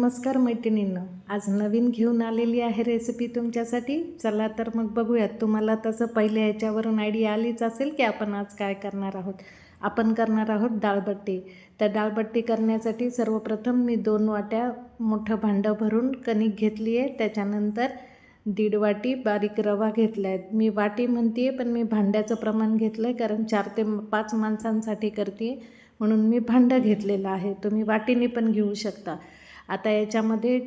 नमस्कार मैत्रिणींनो, आज नवीन घेऊन आलेली आहे रेसिपी तुमच्यासाठी. चला तर मग बघूयात. तुम्हाला तसं पहिल्या याच्यावरून आयडिया आलीच असेल की आपण आज काय करणार आहोत. आपण करणार आहोत डाळबट्टी. त्या डाळबट्टी करण्यासाठी सर्वप्रथम मी 2 वाट्या मोठं भांडं भरून कणिक घेतली आहे. त्याच्यानंतर 1.5 वाटी बारीक रवा घेतला आहे. मी वाटी म्हणते आहे पण मी भांड्याचं प्रमाण घेतलं आहे, कारण 4 ते 5 माणसांसाठी करते आहे म्हणून मी भांडं घेतलेलं आहे. तुम्ही वाटीने पण घेऊ शकता. आता याच्यामध्ये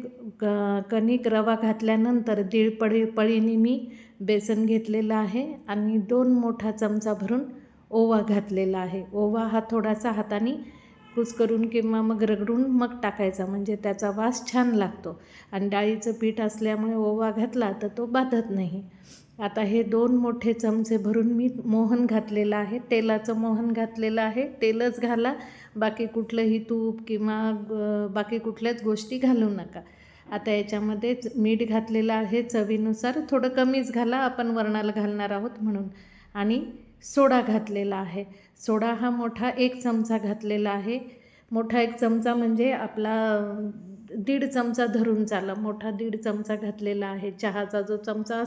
कणिक रवा घातल्यानंतर 1.5 पळीने मी बेसन घेतलेलं आहे आणि 2 मोठा चमचा भरून ओवा घातलेला आहे. ओवा हा थोडासा हाताने कुस्करून किंवा मग रगडून मग टाकायचा, म्हणजे त्याचा वास छान लागतो. आणि डाळीचं पीठ असल्यामुळे ओवा घातला तर तो बाधत नाही. आता हे 2 मोठे चमचे भरून मी मोहन घातलेलं आहे. तेलाचं मोहन घातलेलं आहे. तेलच घाला, बाकी कुठलंही तूप किंवा बाकी कुठल्याच गोष्टी घालू नका. आता याच्यामध्येच मीठ घातलेलं आहे चवीनुसार, थोडं कमीच घाला, आपण वरणाला घालणार आहोत म्हणून. आणि सोडा घातलेला आहे. सोडा हा मोठा 1 चमचा घातलेला आहे. मोठा 1 चमचा म्हणजे आपला 1.5 चमचा धरून चाला. मोठा 1.5 चमचा घातलेला आहे. चहाचा जो चमचा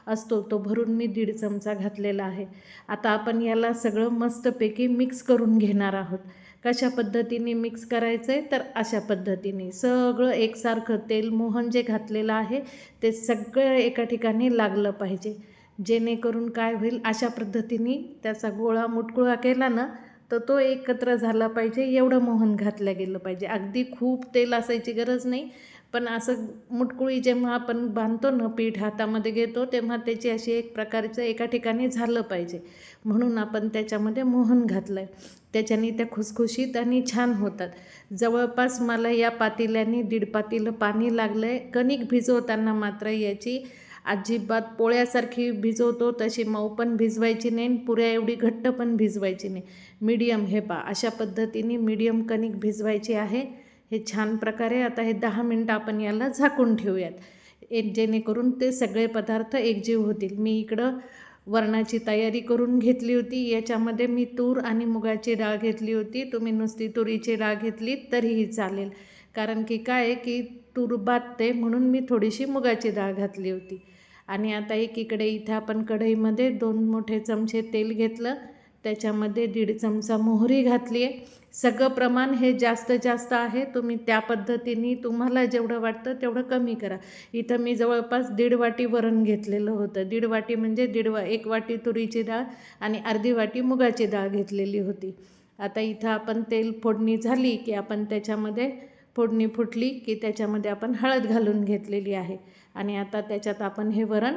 असतो तो भरून मी 1.5 चमचा घातलेला आहे. आता आपण याला सगळं मस्तपैकी मिक्स करून घेणार आहोत. कशा पद्धतीने मिक्स करायचं आहे तर अशा पद्धतीने सगळं एकसारखं तेल मोहन जे घातलेलं आहे ते सगळं एका ठिकाणी लागलं पाहिजे, जेणेकरून काय होईल, अशा पद्धतीने त्याचा गोळा मुटकुळा केला ना तर तो एकत्र झाला पाहिजे, एवढं मोहन घातलं गेलं पाहिजे. अगदी खूप तेल असायची गरज नाही, पण असं मुटकुळी जेव्हा आपण बांधतो ना, पीठ हातामध्ये घेतो तेव्हा त्याची अशी एक प्रकारचं एका ठिकाणी झालं पाहिजे, म्हणून आपण त्याच्यामध्ये मोहन घातलं आहे. त्याच्याने त्या खुसखुशीत आणि छान होतात. जवळपास मला या पातेल्याने 1.5 पातेलं पाणी लागलं आहे. कणिक भिजवताना मात्र याची अजिबात पोळ्यासारखी भिजवतो तशी मऊ पण भिजवायची नाही, पुऱ्या एवढी घट्ट पण भिजवायची नाही. मीडियम, हे पहा अशा पद्धतीने मीडियम कणिक भिजवायची आहे. हे छान प्रकारे आता हे 10 मिनटं आपण याला झाकून ठेवूयात, जेणेकरून ते सगळे पदार्थ एकजीव होतील. मी इकडं वरणाची तयारी करून घेतली होती. याच्यामध्ये मी तूर आणि मुगाची डाळ घेतली होती. तुम्ही नुसती तुरीची डाळ घेतली तरीही चालेल, कारण की काय आहे की तूर बाधते म्हणून मी थोडीशी मुगाची डाळ घातली होती. आणि आता एकीकडे इथं आपण कढईमध्ये 2 मोठे चमचे तेल घेतलं, त्याच्यामध्ये 1.5 चमचा मोहरी घातली आहे. सगळं प्रमाण हे जास्त आहे, तुम्ही त्या पद्धतीने तुम्हाला जेवढं वाटतं तेवढं कमी करा. इथं मी जवळपास 1.5 वाटी वरण घेतलेलं होतं. 1.5 वाटी म्हणजे 1 वाटी तुरीची डाळ आणि अर्धी वाटी मुगाची डाळ घेतलेली होती. आता इथं आपण तेल फोडणी झाली की आपण त्याच्यामध्ये फोडणी फुटली की त्याच्यामध्ये आपण हळद घालून घेतलेली आहे आणि आता त्याच्यात आपण हे वरण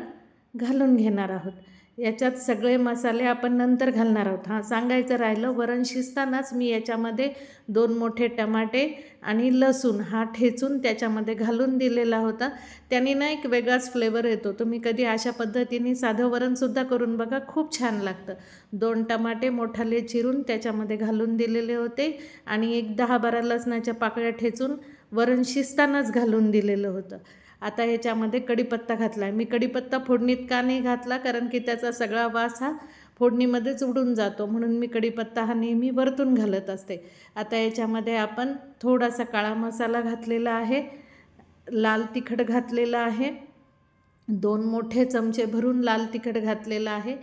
घालून घेणार आहोत. याच्यात सगळे मसाले आपण नंतर घालणार आहोत. सांगायचं राहिलं, वरण शिजतानाच मी याच्यामध्ये 2 मोठे टमाटे आणि लसूण हा ठेचून त्याच्यामध्ये घालून दिलेला होता. त्याने ना एक वेगळाच फ्लेवर येतो. तुम्ही कधी अशा पद्धतीने साधं वरणसुद्धा करून बघा, खूप छान लागतं. 2 टमाटे मोठाले चिरून त्याच्यामध्ये घालून दिलेले होते आणि एक 10-12 लसणाच्या पाकळ्या ठेचून वरण शिजतानाच घालून दिलेलं होतं. आता ह्याच्यामध्ये कढीपत्ता घातला आहे. मी कढीपत्ता फोडणीत का नाही घातला, कारण की त्याचा सगळा वास हा फोडणीमध्येच उडून जातो, म्हणून मी कढीपत्ता हा नेहमी वरतून घालत असते. आता याच्यामध्ये आपण थोडासा काळा मसाला घातलेला आहे, लाल तिखट घातलेलं आहे, 2 मोठे चमचे भरून लाल तिखट घातलेलं आहे,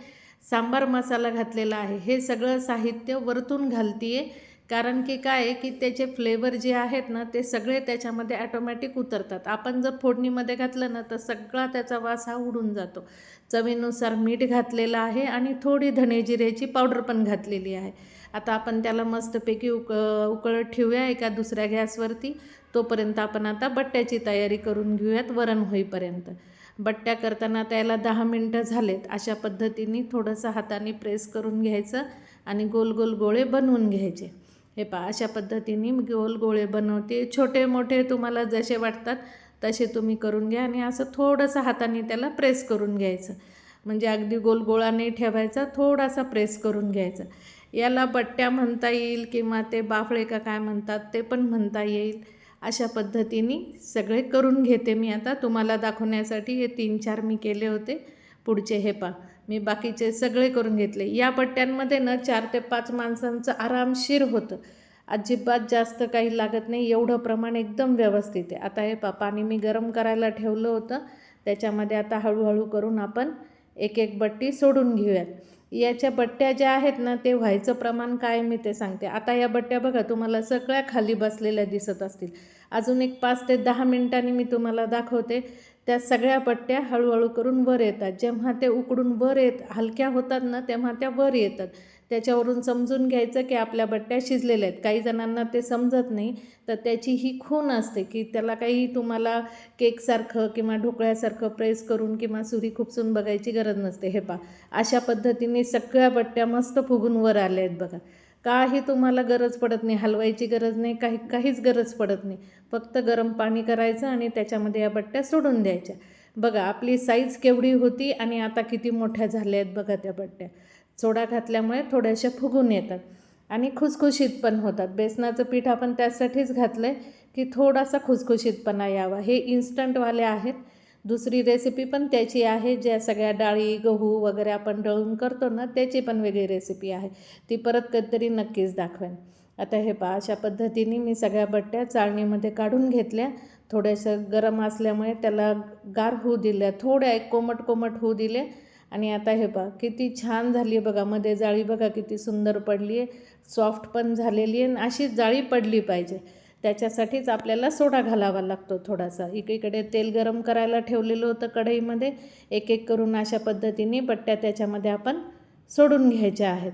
सांबार मसाला घातलेला आहे. हे सगळं साहित्य वरतून घालते आहे, कारण की काय आहे की त्याचे फ्लेवर जे आहेत ना ते सगळे त्याच्यामध्ये ॲटोमॅटिक उतरतात. आपण जर फोडणीमध्ये घातलं ना तर सगळा त्याचा वास हा उडून जातो. चवीनुसार मीठ घातलेलं आहे आणि थोडी धणे जिऱ्याची पावडर पण घातलेली आहे. आता आपण त्याला मस्तपैकी उकळत ठेवूया एका दुसऱ्या गॅसवरती. तोपर्यंत आपण आता बट्ट्याची तयारी करून घेऊयात वरण होईपर्यंत. बट्ट्या करताना त्याला 10 मिनटं झालेत. अशा पद्धतीने थोडंसं हाताने प्रेस करून घ्यायचं आणि गोल गोल गोळे बनवून घ्यायचे. हे पहा अशा पद्धतीने गोल गोळे बनवते. छोटे मोठे तुम्हाला जसे वाटतात तसे तुम्ही करून घ्या आणि असं थोडंसं हाताने त्याला प्रेस करून घ्यायचं, म्हणजे अगदी गोल गोळा नाही ठेवायचा, थोडासा प्रेस करून घ्यायचा. याला बट्ट्या म्हणता येईल किंवा ते बाफळे का काय म्हणतात ते पण म्हणता येईल. अशा पद्धतीने सगळे करून घेते मी आता तुम्हाला दाखवण्यासाठी. हे 3-4 मी केले होते. पुढचे हे पहा मी बाकीचे सगळे करून घेतले. या बट्ट्यांमध्ये ना 4 ते 5 माणसांचं आरामशीर होतं. अजिबात जास्त काही लागत नाही, एवढं प्रमाण एकदम व्यवस्थित आहे. आता हे पाणी मी गरम करायला ठेवलं होतं, त्याच्यामध्ये आता हळूहळू करून आपण एक एक बट्टी सोडून घेऊयात. याच्या बट्ट्या ज्या आहेत ना, ते व्हायचं प्रमाण काय मी ते सांगते. आता या बट्ट्या बघा तुम्हाला सगळ्या खाली बसलेल्या दिसत असतील. अजून एक 5 ते 10 मिनिटांनी मी तुम्हाला दाखवते. त्या सगळ्या बट्ट्या हळूहळू करून वर येतात. जेव्हा ते उकडून वर हलक्या होतात ना, तेव्हा त्या वर येतात. त्याच्यावरून समजून घ्यायचं की आपल्या बट्ट्या शिजलेल्या आहेत. काही जणांना ते समजत नाही, तर त्याची ही खूण असते की त्याला काही तुम्हाला केकसारखं किंवा ढोकळ्यासारखं प्रेस करून किंवा सुरी खुपसून बघायची गरज नसते. हे पहा, अशा पद्धतीने सगळ्या बट्ट्या मस्त फुगून वर आल्या आहेत बघा. काही तुम्हाला गरज पडत नाही, हलवायची गरज नाही, काहीच गरज पडत नाही. फक्त गरम पाणी करायचं आणि त्याच्यामध्ये या बट्ट्या सोडून द्यायच्या. बघा आपली साईज केवढी होती आणि आता किती मोठ्या झाल्या आहेत बघा त्या बट्ट्या. सोडा घातल्यामुळे थोड्याशा फुगून येतात आणि खुसखुशीत पण होतात. बेसनाचं पीठ आपण त्यासाठीच घातलं आहे की थोडासा खुसखुशीतपणा यावा. हे इन्स्टंटवाले आहेत. दुसरी रेसिपी पण त्याची आहे, ज्या सगळ्या डाळी गहू वगैरे आपण दळून करतो ना, त्याची पण वेगळी रेसिपी आहे. ती परत कधीतरी नक्कीच दाखवेन. आता हे पहा, अशा पद्धतीने मी सगळ्या बट्ट्या चाळणीमध्ये काढून घेतल्या. थोड्याशा गरम असल्यामुळे त्याला गार होऊ दिल्या, थोड्या एक कोमट होऊ दिले. आणि आता हे पहा किती छान झाली आहे बघा. मध्ये जाळी बघा किती सुंदर पडली आहे, सॉफ्ट पण झालेली आहे. अशी जाळी पडली पाहिजे, त्याच्यासाठीच आपल्याला सोडा घालावा लागतो थोडासा. एकीकडे तेल गरम करायला ठेवलेलं होतं कढईमध्ये. एक एक करून अशा पद्धतीने बट्ट्या त्याच्यामध्ये आपण सोडून घ्यायच्या आहेत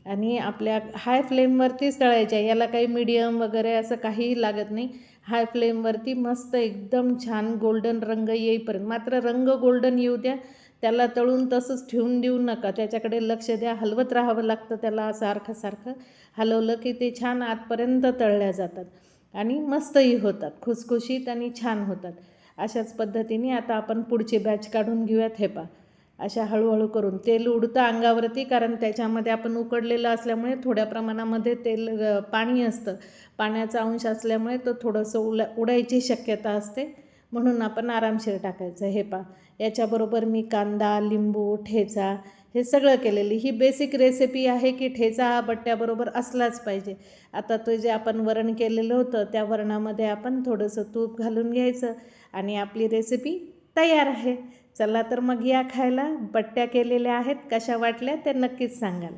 आणि आपल्या हाय फ्लेमवरतीच तळायच्या. याला काही मीडियम वगैरे असं काहीही लागत नाही. हाय फ्लेमवरती मस्त एकदम छान गोल्डन रंग येईपर्यंत, मात्र रंग गोल्डन येऊ द्या. त्याला तळून तसंच ठेवून देऊ नका, त्याच्याकडे लक्ष द्या. हलवत राहावं लागतं त्याला, सारखं हलवलं की ते छान आतपर्यंत तळल्या जातात आणि मस्तही होतात, खुसखुशीत आणि छान होतात. अशाच पद्धतीने आता आपण पुढची बॅच काढून घेऊयात. हे पहा, अशा हळूहळू करून तेल उडतं अंगावरती, कारण त्याच्यामध्ये आपण उकडलेलं असल्यामुळे थोड्या प्रमाणामध्ये पाणी असतं. पाण्याचा अंश असल्यामुळे तो थोडंसं उडायची शक्यता असते, म्हणून आपण आरामशीर टाकायचं. हे पहा, याच्याबरोबर मी कांदा, लिंबू, ठेचा हे सगळं केलेली ही बेसिक रेसिपी आहे की ठेचा हा बट्ट्याबरोबर असलाच पाहिजे. आता तो जे आपण वरण केलेलं होतं, त्या वरणामध्ये आपण थोडंसं तूप घालून घ्यायचं आणि आपली रेसिपी तयार आहे. चला तर मग या खायला. बट्ट्या केलेल्या आहेत, कशा वाटल्या ते नक्कीच सांगाल.